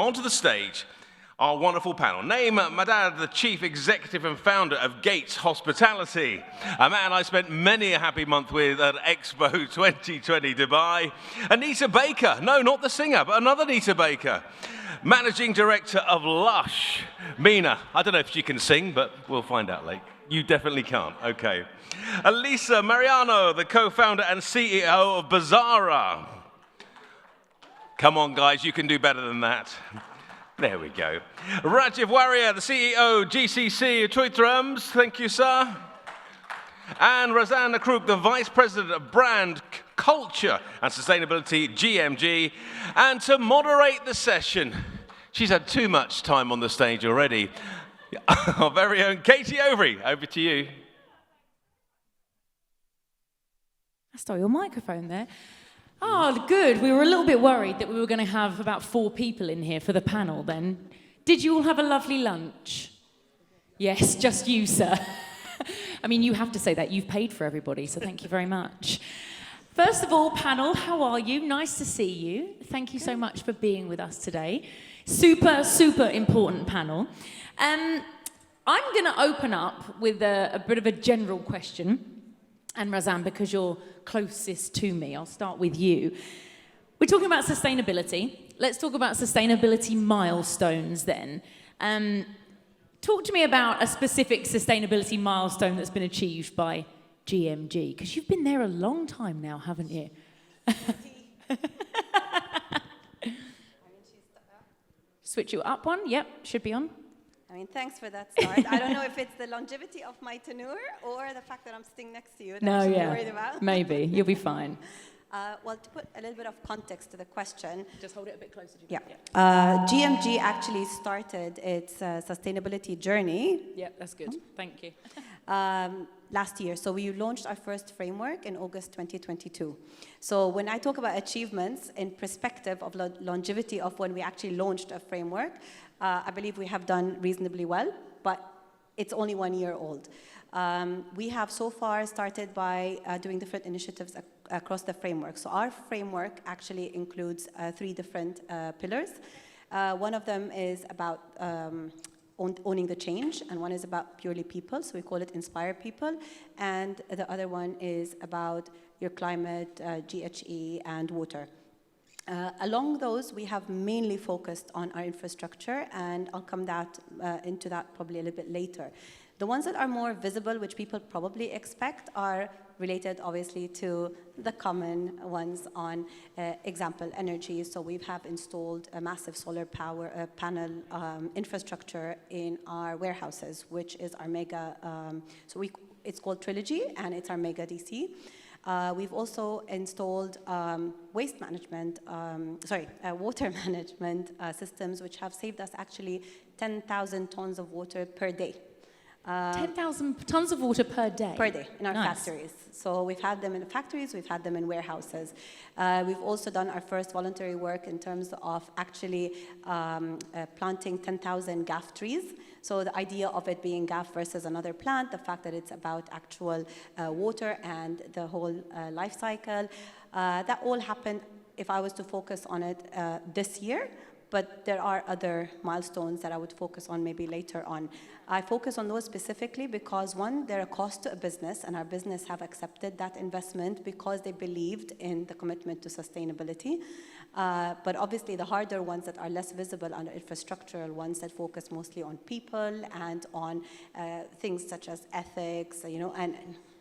onto the stage our wonderful panel. Naim, Maadad, the Chief Executive and Founder of Gates Hospitality, a man I spent many a happy month with at Expo 2020 Dubai. Anita Baker, no, not the singer, but another Anita Baker, Managing Director of LUSH. MENA, I don't know if she can sing, but we'll find out later. You definitely can't, okay. Alyssa, Mariano, the co-founder and CEO of BAZAARA. Come on, guys, you can do better than that. There we go. Rajiv, Warrior, the CEO, GCC, Choithrams. Thank you, sir. And Razan, Akrouk, the Vice President of Brand, Culture and Sustainability, GMG. And to moderate the session, she's had too much time on the stage already, our very own Katie Overy. Over to you. I stole your microphone there. Oh, good. We were a little bit worried that we were going to have about 4 people in here for the panel then. Did you all have a lovely lunch? Yes, just you, sir. I mean, you have to say that. You've paid for everybody, so thank you very much. First of all, panel, how are you? Nice to see you. Thank you so much for being with us today. Super, super important panel. I'm going to open up with a bit of a general question. And Razan, because you're closest to me, I'll start with you. We're talking about sustainability. Let's talk about sustainability milestones then. Talk to me about a specific sustainability milestone that's been achieved by GMG, because you've been there a long time now, haven't you? Switch you up one? Yep, should be on. I mean, thanks for that start. I don't know if it's the longevity of my tenure or the fact that I'm sitting next to you that I should be worried about. Maybe. You'll be fine. Well, to put a little bit of context to the question. Just hold it a bit closer to you. Yeah. GMG actually started its sustainability journey. Yeah, that's good. Thank you. Last year. So we launched our first framework in August 2022. So when I talk about achievements in perspective of longevity of when we actually launched a framework, I believe we have done reasonably well, but it's only 1 year old. We have so far started by doing different initiatives across the framework. So our framework actually includes 3 different pillars. One of them is about owning the change, and one is about purely people, so we call it Inspire People, and the other one is about your climate, GHE, and water. Along those, we have mainly focused on our infrastructure, and I'll come into that probably a little bit later. The ones that are more visible, which people probably expect, are related obviously to the common ones on, example, energy. So we have installed a massive solar power panel infrastructure in our warehouses, which is our mega, it's called Trilogy, and it's our mega DC. We've also installed water management systems, which have saved us actually 10,000 tons of water per day. 10,000 tons of water per day? Per day in our factories. So we've had them in factories, we've had them in warehouses. We've also done our first voluntary work in terms of actually planting 10,000 gaff trees. So the idea of it being gaff versus another plant, the fact that it's about actual water and the whole life cycle, that all happened, if I was to focus on it, this year. But there are other milestones that I would focus on maybe later on. I focus on those specifically because, one, they're a cost to a business, and our business have accepted that investment because they believed in the commitment to sustainability. But obviously, the harder ones that are less visible are the infrastructural ones that focus mostly on people and on things such as ethics, and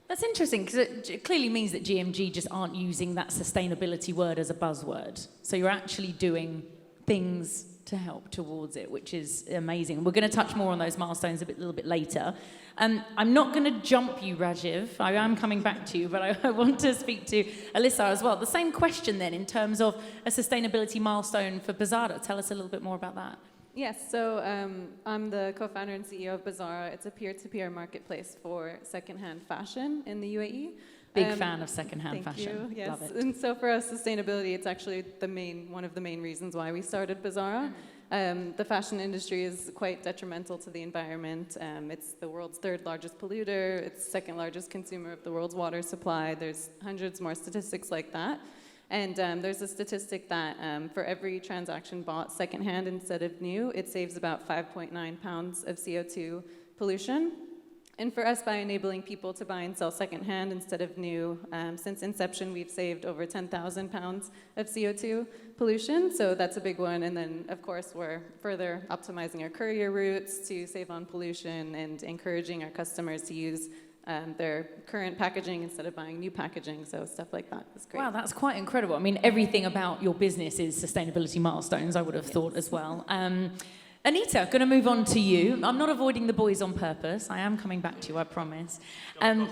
that's interesting, because it clearly means that GMG just aren't using that sustainability word as a buzzword. So you're actually doing things to help towards it, which is amazing. We're going to touch more on those milestones a little bit later. I'm not going to jump you, Rajiv. I am coming back to you, but I want to speak to Alyssa as well. The same question then in terms of a sustainability milestone for BAZAARA. Tell us a little bit more about that. Yes, so I'm the co-founder and CEO of BAZAARA. It's a peer-to-peer marketplace for secondhand fashion in the UAE. Big fan of secondhand fashion. Thank you. Yes. Love it. And so for us, sustainability, it's actually one of the main reasons why we started BAZAARA. The fashion industry is quite detrimental to the environment. It's the world's 3rd largest polluter. It's 2nd largest consumer of the world's water supply. There's hundreds more statistics like that. And there's a statistic that for every transaction bought secondhand instead of new, it saves about 5.9 pounds of CO2 pollution. And for us, by enabling people to buy and sell secondhand instead of new, since inception, we've saved over 10,000 pounds of CO2 pollution. So that's a big one. And then, of course, we're further optimizing our courier routes to save on pollution and encouraging our customers to use their current packaging instead of buying new packaging. So stuff like that is great. Wow, that's quite incredible. I mean, everything about your business is sustainability milestones, I would have thought as well. Anita, going to move on to you. I'm not avoiding the boys on purpose. I am coming back to you, I promise. So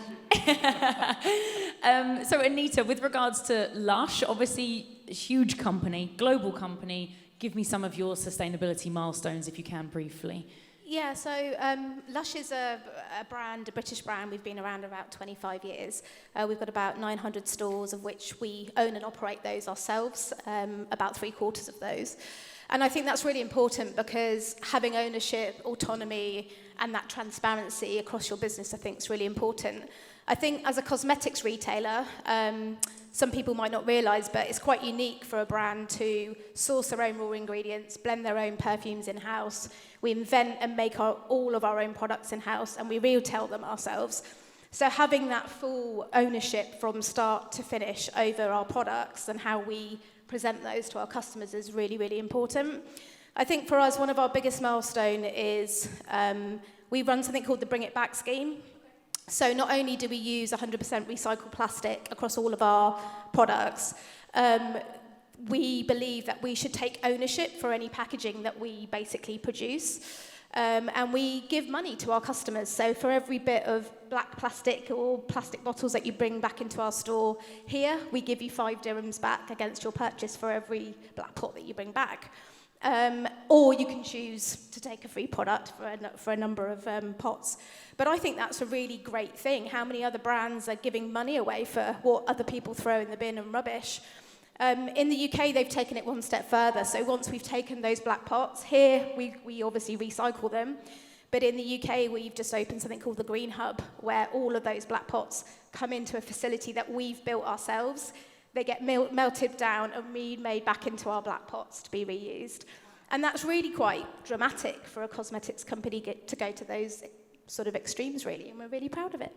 Anita, with regards to LUSH, obviously a huge company, global company. Give me some of your sustainability milestones, if you can, briefly. Yeah, so LUSH is a brand, a British brand. We've been around about 25 years. We've got about 900 stores, of which we own and operate those ourselves, about 3/4 of those. And I think that's really important because having ownership, autonomy, and that transparency across your business, I think, is really important. I think as a cosmetics retailer, some people might not realise, but it's quite unique for a brand to source their own raw ingredients, blend their own perfumes in-house. We invent and make all of our own products in-house, and we retail them ourselves. So having that full ownership from start to finish over our products and how we present those to our customers is really, really important. I think for us, one of our biggest milestone is we run something called the Bring It Back scheme. So not only do we use 100% recycled plastic across all of our products, we believe that we should take ownership for any packaging that we basically produce. And we give money to our customers. So for every bit of black plastic or plastic bottles that you bring back into our store here, we give you 5 dirhams back against your purchase for every black pot that you bring back. Or you can choose to take a free product for a number of pots. But I think that's a really great thing. How many other brands are giving money away for what other people throw in the bin and rubbish? In the UK, they've taken it one step further. So once we've taken those black pots, here we obviously recycle them. But in the UK, we've just opened something called the Green Hub, where all of those black pots come into a facility that we've built ourselves. They get melted down and remade back into our black pots to be reused. And that's really quite dramatic for a cosmetics company to go to those sort of extremes, really, and we're really proud of it.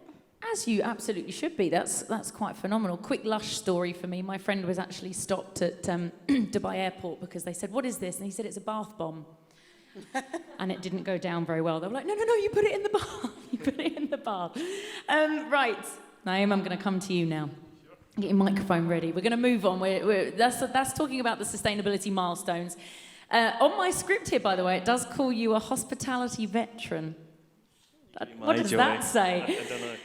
As you absolutely should be. That's quite phenomenal. Quick LUSH story for me. My friend was actually stopped at Dubai airport because they said, "What is this?" And he said, "It's a bath bomb." And it didn't go down very well. They were like, no, you put it in the bath. You put it in the bath. Right, Naim, I'm going to come to you now. Get your microphone ready. We're going to move on. That's talking about the sustainability milestones. On my script here, by the way, it does call you a hospitality veteran. What does that say? I don't know.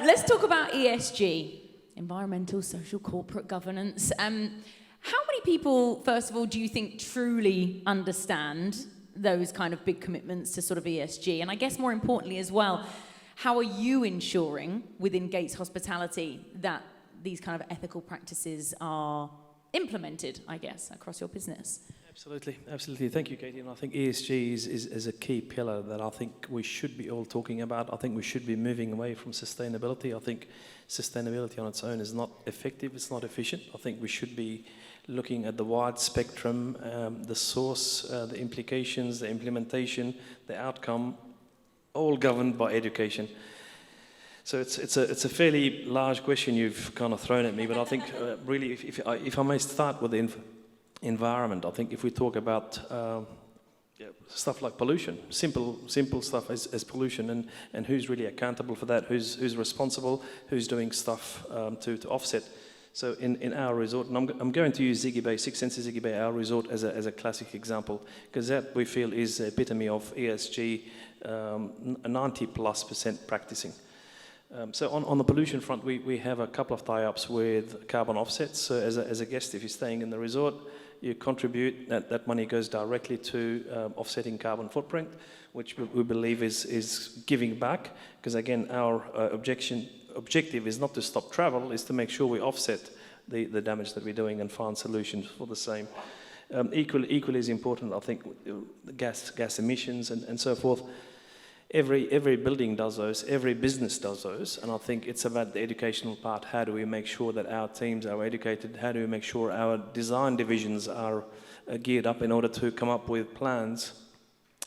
Let's talk about ESG, environmental, social, corporate governance. How many people, first of all, do you think truly understand those kind of big commitments to sort of ESG? And I guess more importantly as well, how are you ensuring within Gates Hospitality that these kind of ethical practices are implemented, I guess, across your business? Absolutely. Thank you, Katie. And I think ESG is a key pillar that I think we should be all talking about. I think we should be moving away from sustainability. I think sustainability on its own is not effective, it's not efficient. I think we should be looking at the wide spectrum, the source, the implications, the implementation, the outcome, all governed by education. So it's a fairly large question you've kind of thrown at me, but I think really if I may start with the environment, I think if we talk about stuff like pollution, simple stuff as pollution, and who's really accountable for that, who's responsible, who's doing stuff to offset. So in our resort, and I'm going to use Ziggy Bay, Six Senses Ziggy Bay, our resort, as a classic example, because that we feel is the epitome of ESG, 90+% practicing. So on the pollution front, we have a couple of tie-ups with carbon offsets. So as a guest, if you're staying in the resort, you contribute, that money goes directly to offsetting carbon footprint, which we believe is giving back, because again, our objective is not to stop travel, is to make sure we offset the damage that we're doing and find solutions for the same. Equally as important, I think, the gas emissions and so forth. Every building does those, every business does those, and I think it's about the educational part. How do we make sure that our teams are educated? How do we make sure our design divisions are geared up in order to come up with plans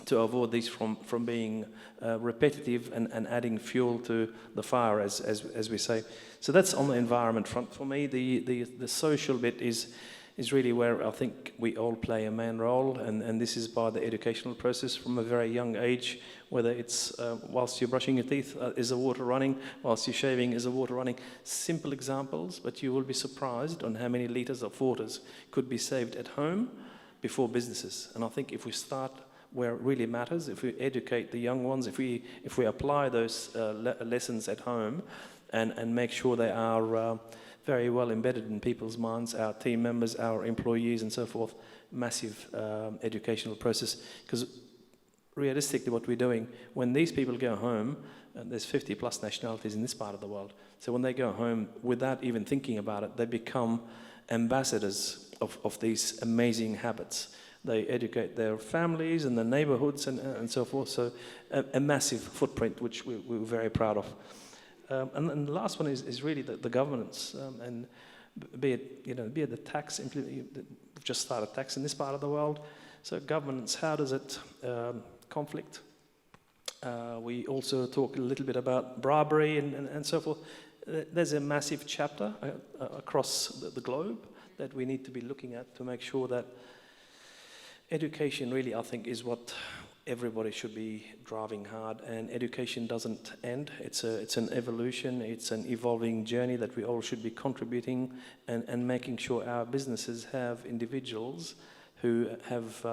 to avoid these from being repetitive and adding fuel to the fire, as we say. So that's on the environment front. For me, the social bit is really where I think we all play a main role, and this is by the educational process from a very young age, whether it's whilst you're brushing your teeth, is the water running? Whilst you're shaving, is the water running? Simple examples, but you will be surprised on how many litres of waters could be saved at home before businesses. And I think if we start where it really matters, if we educate the young ones, if we apply those lessons at home and make sure they are very well embedded in people's minds, our team members, our employees and so forth, massive educational process. Because realistically what we're doing, when these people go home, there's 50 plus nationalities in this part of the world, so when they go home, without even thinking about it, they become ambassadors of these amazing habits. They educate their families and their neighborhoods and so forth, so a massive footprint, which we're very proud of. And the last one is really the governance, and be it the tax, we've just started tax in this part of the world, so governance, how does it conflict? We also talk a little bit about bribery and so forth. There's a massive chapter across the globe that we need to be looking at to make sure that education really, I think, is what everybody should be driving hard, and education doesn't end. It's an evolution, it's an evolving journey that we all should be contributing and making sure our businesses have individuals who have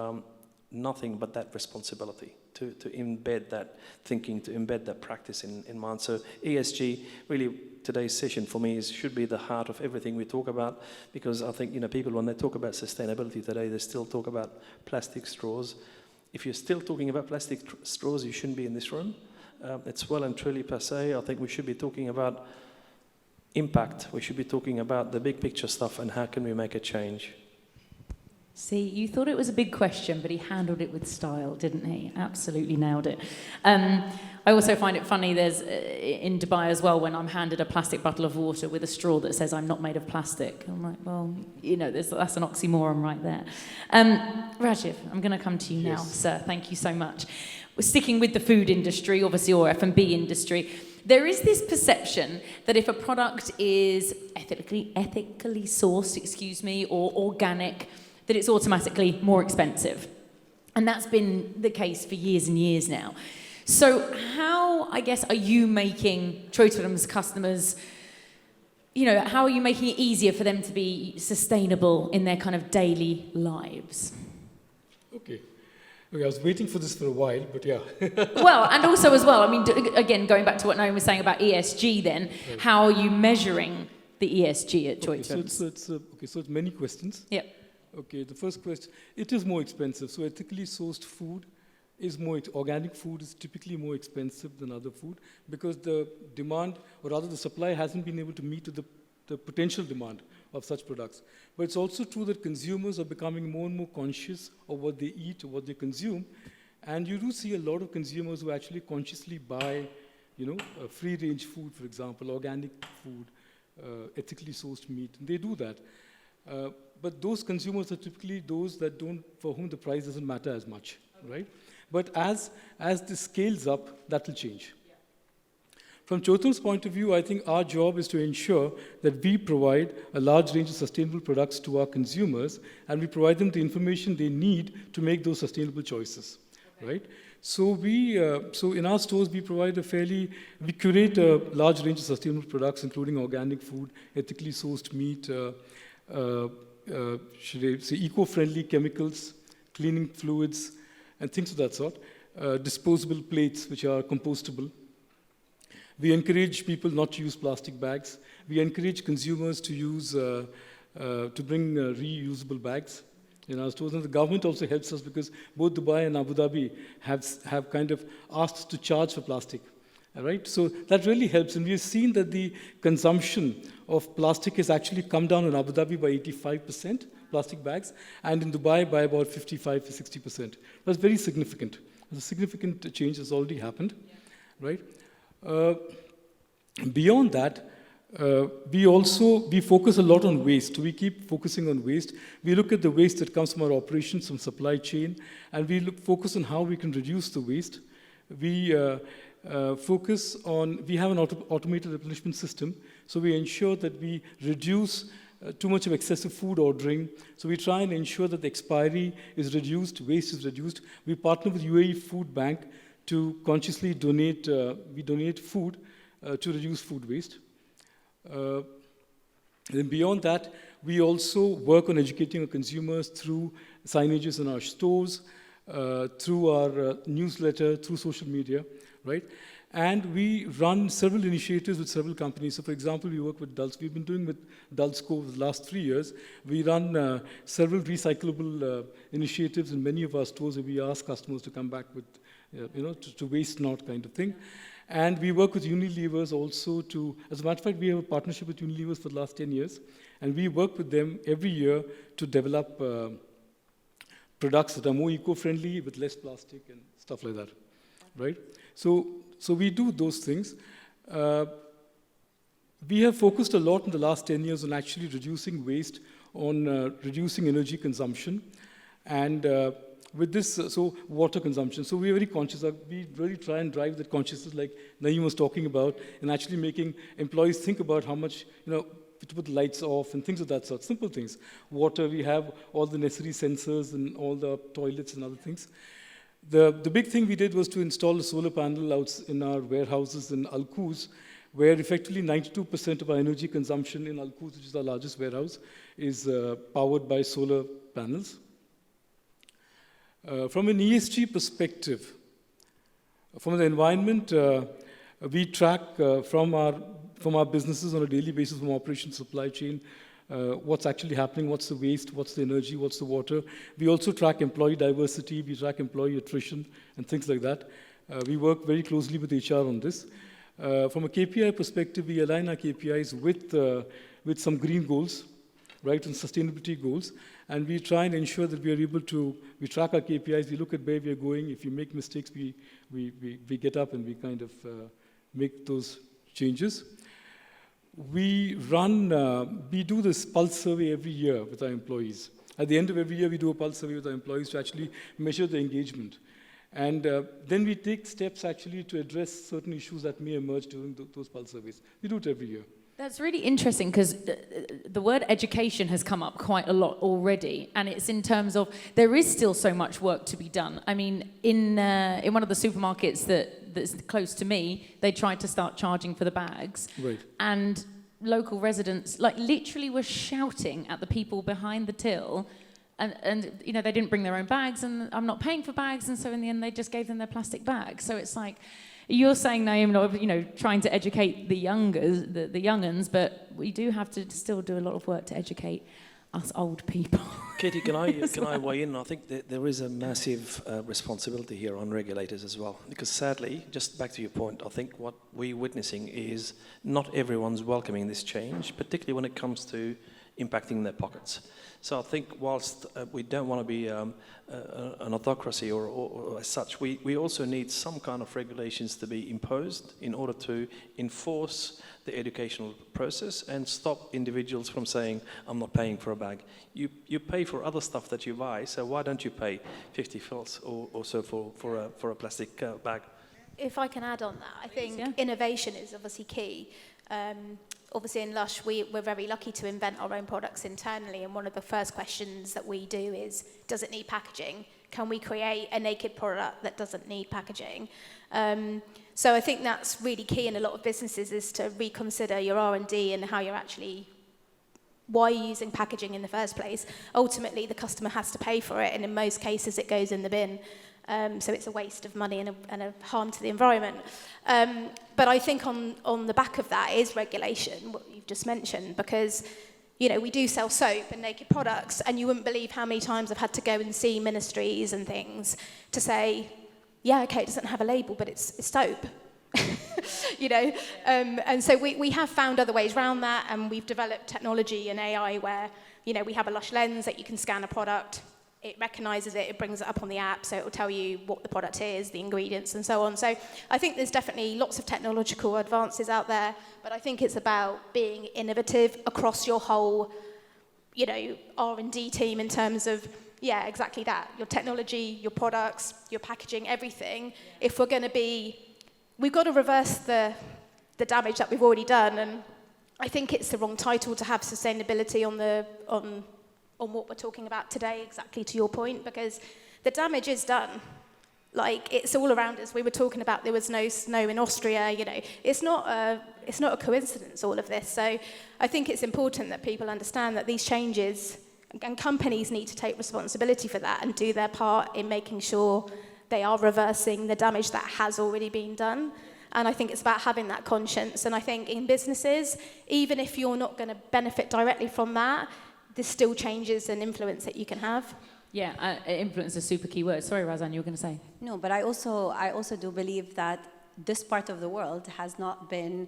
nothing but that responsibility to embed that thinking, to embed that practice in mind. So ESG, really today's session for me should be the heart of everything we talk about, because I think people, when they talk about sustainability today, they still talk about plastic straws. If you're still talking about plastic straws, you shouldn't be in this room. It's well and truly passé. I think we should be talking about impact. We should be talking about the big picture stuff and how can we make a change. See, you thought it was a big question, but he handled it with style, didn't he? Absolutely nailed it. I also find it funny, there's in Dubai as well, when I'm handed a plastic bottle of water with a straw that says I'm not made of plastic. I'm like, well, that's an oxymoron right there. Rajiv, I'm going to come to you now, sir. Thank you so much. We're sticking with the food industry, obviously, or F&B industry. There is this perception that if a product is ethically sourced, or organic, that it's automatically more expensive. And that's been the case for years and years now. So how, I guess, are you making Choithrams customers, how are you making it easier for them to be sustainable in their kind of daily lives? Okay, I was waiting for this for a while, but yeah. Well, and also as well, I mean, again, going back to what Naim was saying about ESG then, right. How are you measuring the ESG at Choithrams? So it's many questions. Yep. Okay, the first question, it is more expensive. So ethically sourced food is organic food is typically more expensive than other food because the demand, or rather the supply, hasn't been able to meet the potential demand of such products. But it's also true that consumers are becoming more and more conscious of what they eat or what they consume. And you do see a lot of consumers who actually consciously buy, free-range food, for example, organic food, ethically sourced meat. And they do that. But those consumers are typically those that for whom the price doesn't matter as much, right? But as this scales up, that will change. Yeah. From Choithrams' point of view, I think our job is to ensure that we provide a large range of sustainable products to our consumers, and we provide them the information they need to make those sustainable choices, okay. Right? So so in our stores, we curate a large range of sustainable products, including organic food, ethically sourced meat, should I say eco-friendly chemicals, cleaning fluids, and things of that sort. Disposable plates, which are compostable. We encourage people not to use plastic bags. We encourage consumers to bring reusable bags in our stores. And the government also helps us because both Dubai and Abu Dhabi have kind of asked us to charge for plastic. All right? So that really helps. And we've seen that the consumption of plastic has actually come down in Abu Dhabi by 85%, plastic bags, and in Dubai by about 55 to 60%. That's very significant. There's a significant change that's already happened, right? Beyond that, we focus a lot on waste. We keep focusing on waste. We look at the waste that comes from our operations, from supply chain, and we focus on how we can reduce the waste. We focus on, we have an automated replenishment system, so we ensure that we reduce too much of excessive food ordering. So we try and ensure that the expiry is reduced, waste is reduced. We partner with UAE Food Bank to consciously donate, we donate food to reduce food waste. Then beyond that, we also work on educating our consumers through signages in our stores, through our newsletter, through social media, right? And we run several initiatives with several companies. So for example, we work with Dulce. We've been doing with Dulceco for the last 3 years. We run several recyclable initiatives in many of our stores where we ask customers to come back with, to waste not kind of thing. And we work with Unilevers also to, as a matter of fact, we have a partnership with Unilevers for the last 10 years. And we work with them every year to develop products that are more eco-friendly with less plastic and stuff like that, right? So we do those things. We have focused a lot in the last 10 years on actually reducing waste, on reducing energy consumption, and with this, so water consumption. So we're very conscious. We really try and drive that consciousness like Naim was talking about, and actually making employees think about how much, to put the lights off and things of that sort, simple things. Water, we have all the necessary sensors and all the toilets and other things. The big thing we did was to install a solar panel out in our warehouses in Al Quoz, where effectively 92% of our energy consumption in Al Quoz, which is our largest warehouse, is powered by solar panels. From an ESG perspective, from the environment, we track from our businesses on a daily basis, from operations, supply chain, what's actually happening, what's the waste, what's the energy, what's the water. We also track employee diversity, we track employee attrition, and things like that. We work very closely with HR on this. From a KPI perspective, we align our KPIs with some green goals, right, and sustainability goals. And we try and ensure that we are able to, we track our KPIs, we look at where we are going. If we make mistakes, we get up and we kind of make those changes. We do this pulse survey every year with our employees. At the end of every year, we do a pulse survey with our employees to actually measure the engagement. And then we take steps actually to address certain issues that may emerge during those pulse surveys. We do it every year. That's really interesting because the word education has come up quite a lot already, and it's in terms of there is still so much work to be done. I mean, in one of the supermarkets that's close to me, they tried to start charging for the bags, right, and local residents literally were shouting at the people behind the till, and they didn't bring their own bags, and I'm not paying for bags, and so in the end they just gave them their plastic bags. So it's like, you're saying, Naim, trying to educate the young'uns, but we do have to still do a lot of work to educate us old people. Katie, can I weigh in? I think that there is a massive responsibility here on regulators as well. Because sadly, just back to your point, I think what we're witnessing is not everyone's welcoming this change, particularly when it comes to impacting their pockets. So I think whilst we don't want to be an autocracy or as such, we also need some kind of regulations to be imposed in order to enforce the educational process and stop individuals from saying, I'm not paying for a bag. You pay for other stuff that you buy, so why don't you pay 50 fils or so for a plastic bag? If I can add on that, I think innovation is obviously key. Obviously in LUSH, we're very lucky to invent our own products internally, and one of the first questions that we do is, does it need packaging? Can we create a naked product that doesn't need packaging? So I think that's really key in a lot of businesses, is to reconsider your R&D and how you're actually, why you're using packaging in the first place. Ultimately, the customer has to pay for it, and in most cases it goes in the bin. So it's a waste of money and a harm to the environment. But I think on the back of that is regulation, what you've just mentioned, because we do sell soap and naked products, and you wouldn't believe how many times I've had to go and see ministries and things to say, yeah, okay, it doesn't have a label, but it's soap. And so we have found other ways around that, and we've developed technology and AI where we have a LUSH lens that you can scan a product, it recognises it, it brings it up on the app, so it will tell you what the product is, the ingredients, and so on. So I think there's definitely lots of technological advances out there, but I think it's about being innovative across your whole, you know, R&D team in terms of, yeah, exactly that. Your technology, your products, your packaging, everything. If we're going to be, we've got to reverse the damage that we've already done, and I think it's the wrong title to have sustainability on what we're talking about today, exactly to your point, because the damage is done. Like, it's all around us. We were talking about there was no snow in Austria, you know. It's not a coincidence, all of this. So I think it's important that people understand that these changes, and companies need to take responsibility for that and do their part in making sure they are reversing the damage that has already been done. And I think it's about having that conscience. And I think in businesses, even if you're not going to benefit directly from that, there's still changes and influence that you can have. Yeah, influence is a super key word. Sorry, Razan, you were going to say. No, but I also do believe that this part of the world has not been,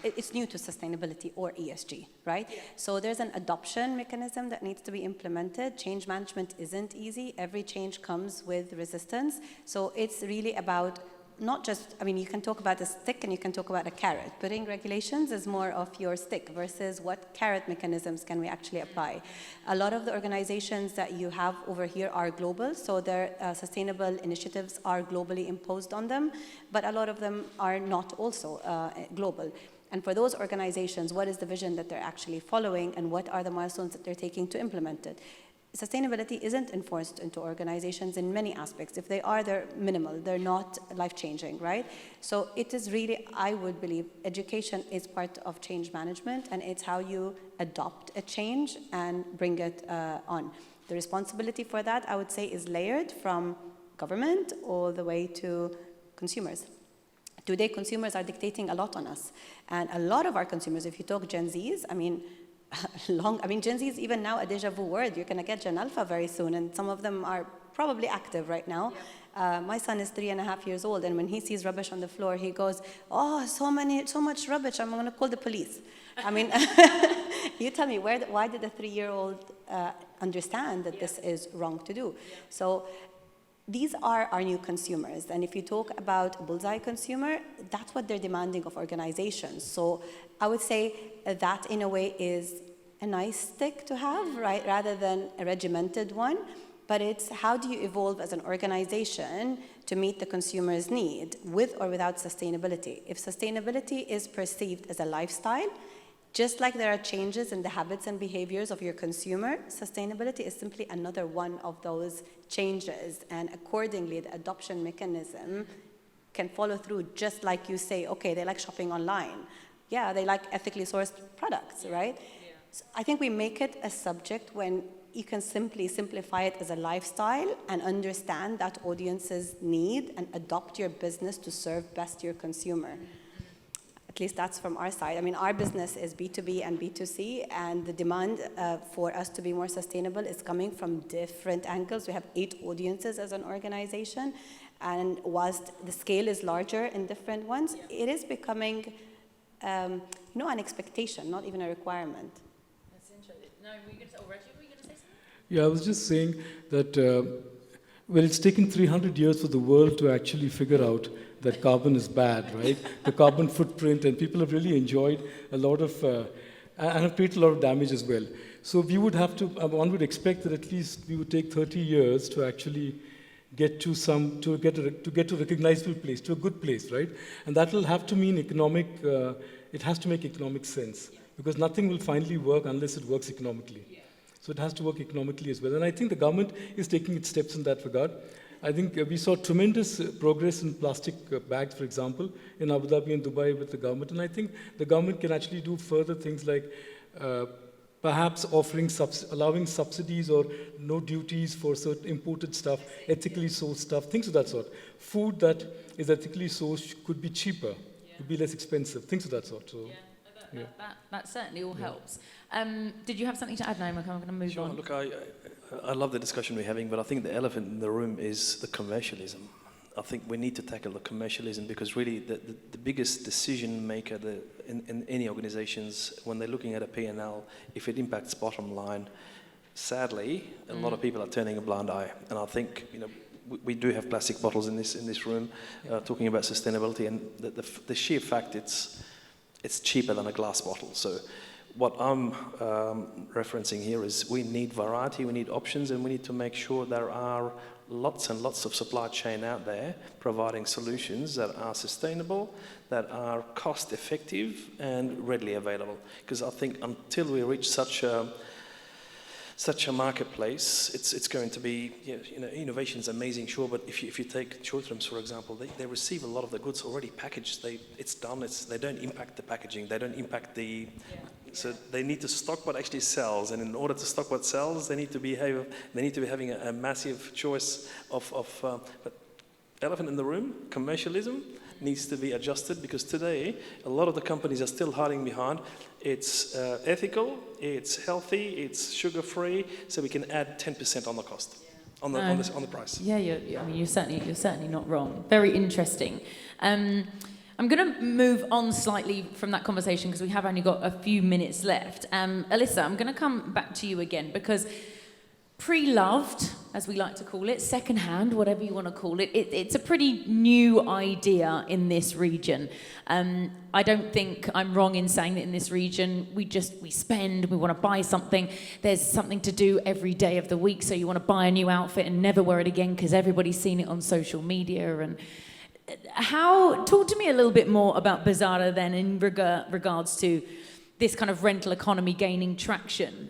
it's new to sustainability or ESG, right? Yeah. So there's an adoption mechanism that needs to be implemented. Change management isn't easy. Every change comes with resistance. So it's really about not just, I mean, you can talk about a stick and you can talk about a carrot. Putting regulations is more of your stick versus what carrot mechanisms can we actually apply. A lot of the organizations that you have over here are global, so their sustainable initiatives are globally imposed on them, but a lot of them are not also global. And for those organizations, what is the vision that they're actually following and what are the milestones that they're taking to implement it? Sustainability isn't enforced into organizations in many aspects. If they are, they're minimal. They're not life-changing, right? So it is really, I would believe, education is part of change management, and it's how you adopt a change and bring it on. The responsibility for that, I would say, is layered from government all the way to consumers. Today, consumers are dictating a lot on us. And a lot of our consumers, if you talk Gen Zs, I mean, Gen Z is even now a deja vu word. You're going to get Gen Alpha very soon, and some of them are probably active right now. Yep. My son is 3.5 years old, and when he sees rubbish on the floor, he goes, "Oh, so much rubbish! I'm going to call the police." I mean, you tell me, why did the 3-year-old understand that this is wrong to do? Yeah. So these are our new consumers, and if you talk about bullseye consumer, that's what they're demanding of organizations. So I would say that in a way is a nice stick to have, right, rather than a regimented one. But it's how do you evolve as an organization to meet the consumer's need with or without sustainability? If sustainability is perceived as a lifestyle, just like there are changes in the habits and behaviors of your consumer, sustainability is simply another one of those changes. And accordingly, the adoption mechanism can follow through, just like you say, okay, they like shopping online. Yeah, they like ethically sourced products, right? Yeah. So I think we make it a subject when you can simply simplify it as a lifestyle and understand that audiences need and adopt your business to serve best your consumer. At least that's from our side. I mean, our business is B2B and B2C, and the demand for us to be more sustainable is coming from different angles. We have 8 audiences as an organization, and whilst the scale is larger in different ones, it is becoming an expectation, not even a requirement. That's interesting. No, were you going to say, Rajiv, were you going to say something? Yeah, I was just saying that, it's taken 300 years for the world to actually figure out that carbon is bad, right? The carbon footprint, and people have really enjoyed a lot of, and have created a lot of damage as well. So we would have to, one would expect that at least we would take 30 years to actually get to a recognizable place, to a good place, right? And that will have to mean economic, it has to make economic sense, because nothing will finally work unless it works economically. Yeah. So it has to work economically as well. And I think the government is taking its steps in that regard. I think we saw tremendous progress in plastic bags, for example, in Abu Dhabi and Dubai with the government. And I think the government can actually do further things like perhaps allowing subsidies or no duties for certain imported stuff, ethically sourced stuff, things of that sort. Food that is ethically sourced could be cheaper, could be less expensive, things of that sort. So, that certainly all helps. Did you have something to add, Naim? I'm going to move on. Look, I love the discussion we're having, but I think the elephant in the room is the commercialism. I think we need to tackle the commercialism, because really the biggest decision maker in any organizations, when they're looking at a P&L, if it impacts bottom line, sadly, a lot of people are turning a blind eye. And I think, we do have plastic bottles in this room talking about sustainability, and the sheer fact it's cheaper than a glass bottle. So what I'm referencing here is we need variety, we need options, and we need to make sure there are lots and lots of supply chain out there providing solutions that are sustainable, that are cost effective and readily available. Because I think until we reach such a marketplace, it's going to be, innovation is amazing, sure, but if you take Choithrams, for example, they receive a lot of the goods already packaged. It's done. They don't impact the packaging. They don't impact the. So they need to stock what actually sells, and in order to stock what sells, they need to be having a massive choice of. But elephant in the room, commercialism needs to be adjusted, because today a lot of the companies are still hiding behind it's ethical, it's healthy, it's sugar-free, so we can add 10% on the cost, on the price. Yeah, you're certainly not wrong. Very interesting. I'm going to move on slightly from that conversation because we have only got a few minutes left. Alyssa, I'm going to come back to you again, because pre-loved, as we like to call it, second-hand, whatever you want to call it, it's a pretty new idea in this region. I don't think I'm wrong in saying that in this region, we spend, we want to buy something. There's something to do every day of the week, so you want to buy a new outfit and never wear it again because everybody's seen it on social media. And talk to me a little bit more about BAZAARA then in regards to this kind of rental economy gaining traction.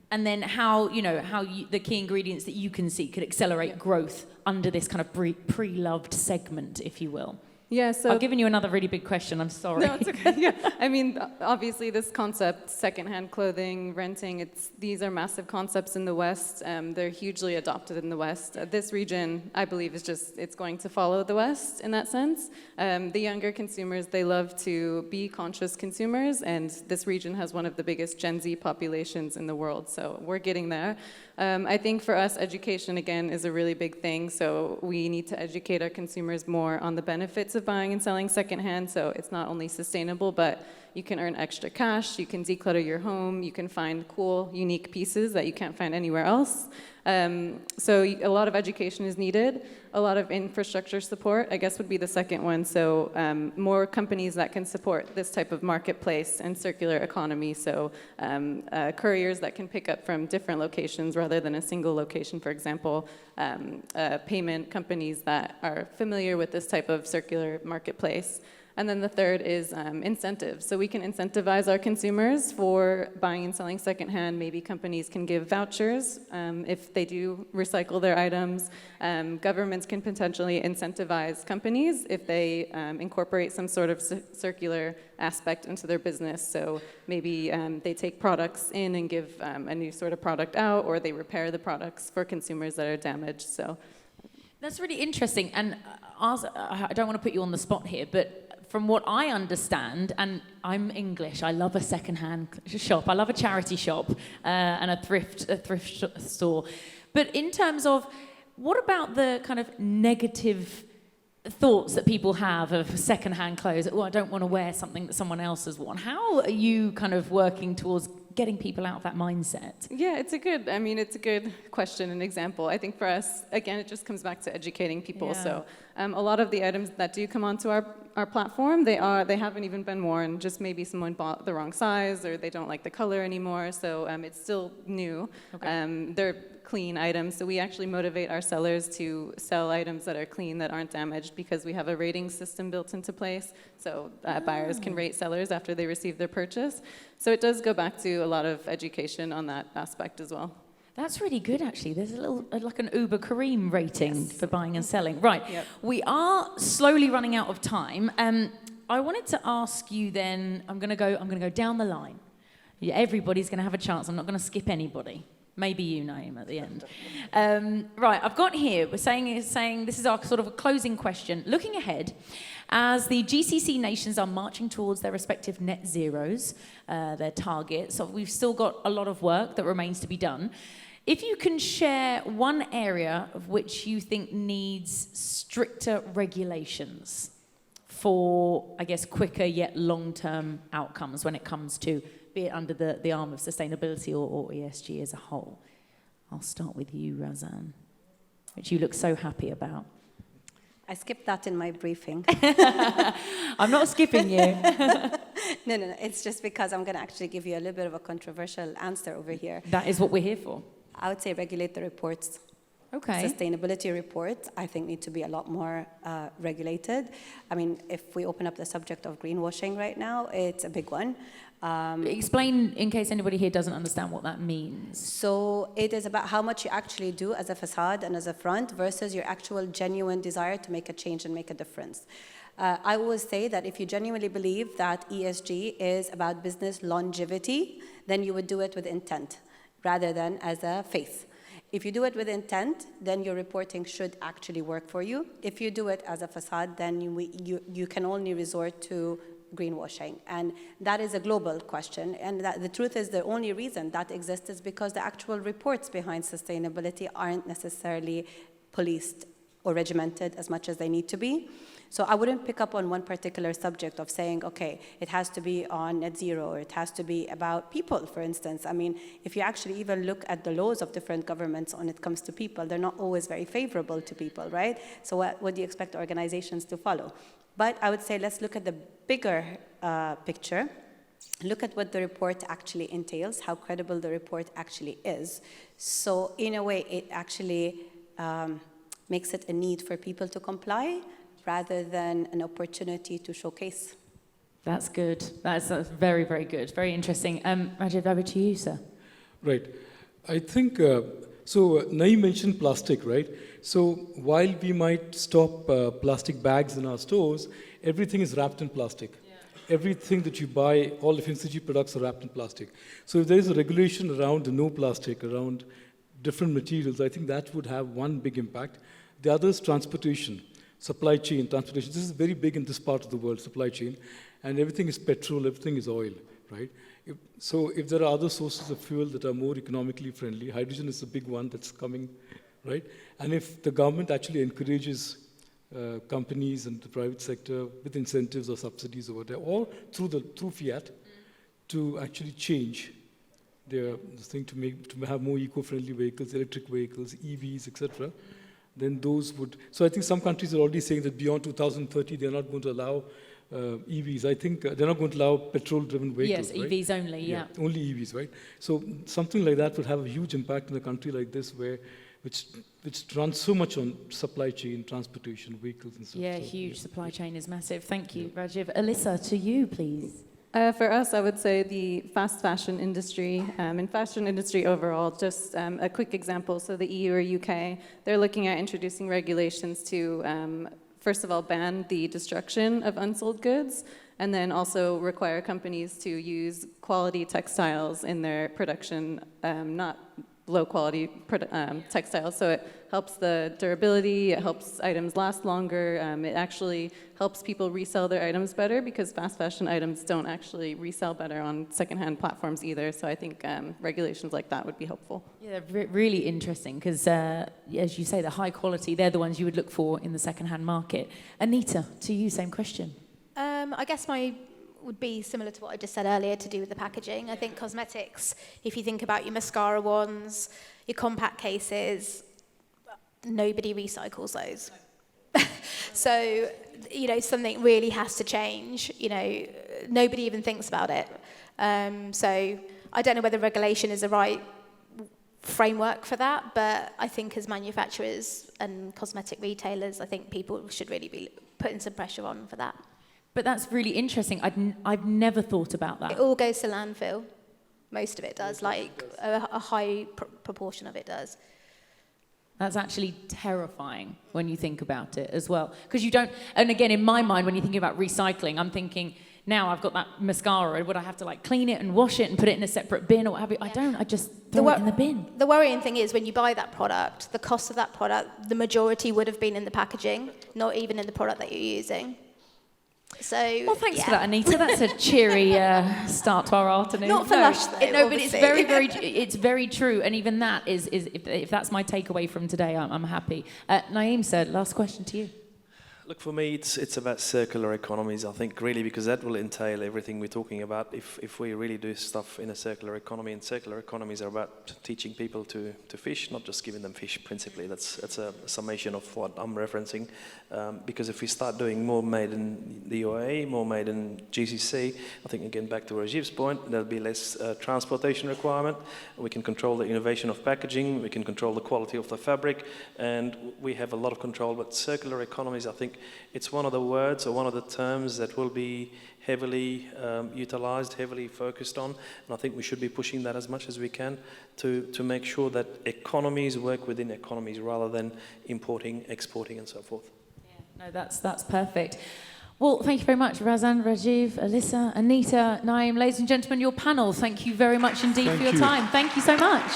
And then how the key ingredients that you can see could accelerate growth under this kind of pre-loved segment, if you will. Yeah, so I've given you another really big question. I'm sorry. No, it's okay. Yeah, I mean, obviously, this concept, secondhand clothing, renting, these are massive concepts in the West. They're hugely adopted in the West. This region, I believe, it's going to follow the West in that sense. The younger consumers, they love to be conscious consumers, and this region has one of the biggest Gen Z populations in the world. So we're getting there. I think for us, education, again, is a really big thing. So we need to educate our consumers more on the benefits of buying and selling secondhand. So it's not only sustainable, but you can earn extra cash, you can declutter your home, you can find cool, unique pieces that you can't find anywhere else. So a lot of education is needed. A lot of infrastructure support, I guess, would be the second one. So more companies that can support this type of marketplace and circular economy. So couriers that can pick up from different locations rather than a single location, for example. Payment companies that are familiar with this type of circular marketplace. And then the third is incentives. So we can incentivize our consumers for buying and selling secondhand. Maybe companies can give vouchers if they do recycle their items. Governments can potentially incentivize companies if they incorporate some sort of circular aspect into their business. So maybe they take products in and give a new sort of product out, or they repair the products for consumers that are damaged. So that's really interesting. And I don't want to put you on the spot here, but from what I understand, and I'm English, I love a second-hand shop. I love a charity shop and a thrift store. But in terms of, what about the kind of negative thoughts that people have of second-hand clothes? I don't want to wear something that someone else has worn. How are you kind of working towards getting people out of that mindset? Yeah, it's a good question and example. I think for us, again, it just comes back to educating people. Yeah. So a lot of the items that do come onto our platform, they haven't even been worn, just maybe someone bought the wrong size or they don't like the color anymore. So it's still new. Okay. They're clean items. So we actually motivate our sellers to sell items that are clean, that aren't damaged, because we have a rating system built into place. So buyers can rate sellers after they receive their purchase. So it does go back to a lot of education on that aspect as well. That's really good, actually. There's a little, like an Uber Kareem rating for buying and selling. Right. Yep. We are slowly running out of time. I wanted to ask you then, I'm going to go down the line. Everybody's going to have a chance. I'm not going to skip anybody. Maybe you, Naim, at the end. Right, I've got here, we're saying this is our sort of a closing question. Looking ahead, as the GCC nations are marching towards their respective net zeros, their targets, so we've still got a lot of work that remains to be done. If you can share one area of which you think needs stricter regulations for, I guess, quicker yet long-term outcomes when it comes to, be it under the arm of sustainability or ESG as a whole? I'll start with you, Razan, which you look so happy about. I skipped that in my briefing. I'm not skipping you. No. It's just because I'm going to actually give you a little bit of a controversial answer over here. That is what we're here for. I would say regulate the reports. Okay. Sustainability reports, I think, need to be a lot more regulated. I mean, if we open up the subject of greenwashing right now, it's a big one. Explain, in case anybody here doesn't understand what that means. So it is about how much you actually do as a facade and as a front versus your actual genuine desire to make a change and make a difference. I always say that if you genuinely believe that ESG is about business longevity, then you would do it with intent rather than as a faith. If you do it with intent, then your reporting should actually work for you. If you do it as a facade, then you can only resort to greenwashing. And that is a global question. And the truth is the only reason that exists is because the actual reports behind sustainability aren't necessarily policed or regimented as much as they need to be. So I wouldn't pick up on one particular subject of saying, okay, it has to be on net zero, or it has to be about people, for instance. I mean, if you actually even look at the laws of different governments when it comes to people, they're not always very favorable to people, right? So what do you expect organizations to follow? But I would say let's look at the bigger picture. Look at what the report actually entails, how credible the report actually is. So in a way, it actually makes it a need for people to comply rather than an opportunity to showcase. That's good. That's very, very good. Very interesting. Rajiv, over to you, sir. Right. I think, Naim mentioned plastic, right? So while we might stop plastic bags in our stores, everything is wrapped in plastic. Yeah. Everything that you buy, all FMCG products are wrapped in plastic. So if there is a regulation around the no plastic, around different materials, I think that would have one big impact. The other is transportation. Supply chain, transportation. This is very big in this part of the world, supply chain. And everything is petrol, everything is oil, right? If there are other sources of fuel that are more economically friendly, hydrogen is a big one that's coming, right? And if the government actually encourages companies and the private sector with incentives or subsidies or whatever, or through fiat, to actually change the thing to have more eco-friendly vehicles, electric vehicles, EVs, etc., then those would. So I think some countries are already saying that beyond 2030 they're not going to allow EVs. I think they're not going to allow petrol-driven vehicles. Yes, EVs right? only. Yeah, only EVs, right? So something like that would have a huge impact in a country like this, which runs so much on supply chain, transportation, vehicles, and stuff. Yeah, huge supply chain is massive. Thank you, Rajiv. Alyssa, to you, please. For us, I would say the fast fashion industry and fashion industry overall, just a quick example. So the EU or UK, they're looking at introducing regulations to, first of all, ban the destruction of unsold goods, and then also require companies to use quality textiles in their production, not low-quality textiles. So it helps the durability, it helps items last longer, it actually helps people resell their items better because fast fashion items don't actually resell better on secondhand platforms either. So I think regulations like that would be helpful. Yeah, really interesting because, as you say, the high quality, they're the ones you would look for in the secondhand market. Anita, to you, same question. I guess my would be similar to what I just said earlier to do with the packaging. I think cosmetics, if you think about your mascara wands, your compact cases, nobody recycles those. So, something really has to change. Nobody even thinks about it. So I don't know whether regulation is the right framework for that, but I think as manufacturers and cosmetic retailers, I think people should really be putting some pressure on for that. But that's really interesting. I've never thought about that. It all goes to landfill. Most of it does, a high proportion of it does. That's actually terrifying when you think about it as well. Because you don't, and again, in my mind, when you're thinking about recycling, I'm thinking, now I've got that mascara, would I have to clean it and wash it and put it in a separate bin or what have you? I don't, I just throw it in the bin. The worrying thing is when you buy that product, the cost of that product, the majority would have been in the packaging, not even in the product that you're using. So, well, thanks for that, Anita. That's a cheery start to our afternoon. Not for LUSH, though, no, but it's it's very true. And even that is if that's my takeaway from today, I'm happy. Naim said, last question to you. Look, for me, it's about circular economies, I think, really, because that will entail everything we're talking about. If we really do stuff in a circular economy, and circular economies are about teaching people to fish, not just giving them fish, principally. That's a summation of what I'm referencing. Because if we start doing more made in the UAE, more made in GCC, I think, again, back to Rajiv's point, there'll be less transportation requirement. We can control the innovation of packaging, we can control the quality of the fabric, and we have a lot of control. But circular economies, I think, it's one of the words or one of the terms that will be heavily utilized, heavily focused on, and I think we should be pushing that as much as we can to make sure that economies work within economies rather than importing, exporting, and so forth. Yeah, no, that's perfect. Well, thank you very much, Razan, Rajiv, Alyssa, Anita, Naim. Ladies and gentlemen, your panel, thank you very much indeed for your time. Thank you so much.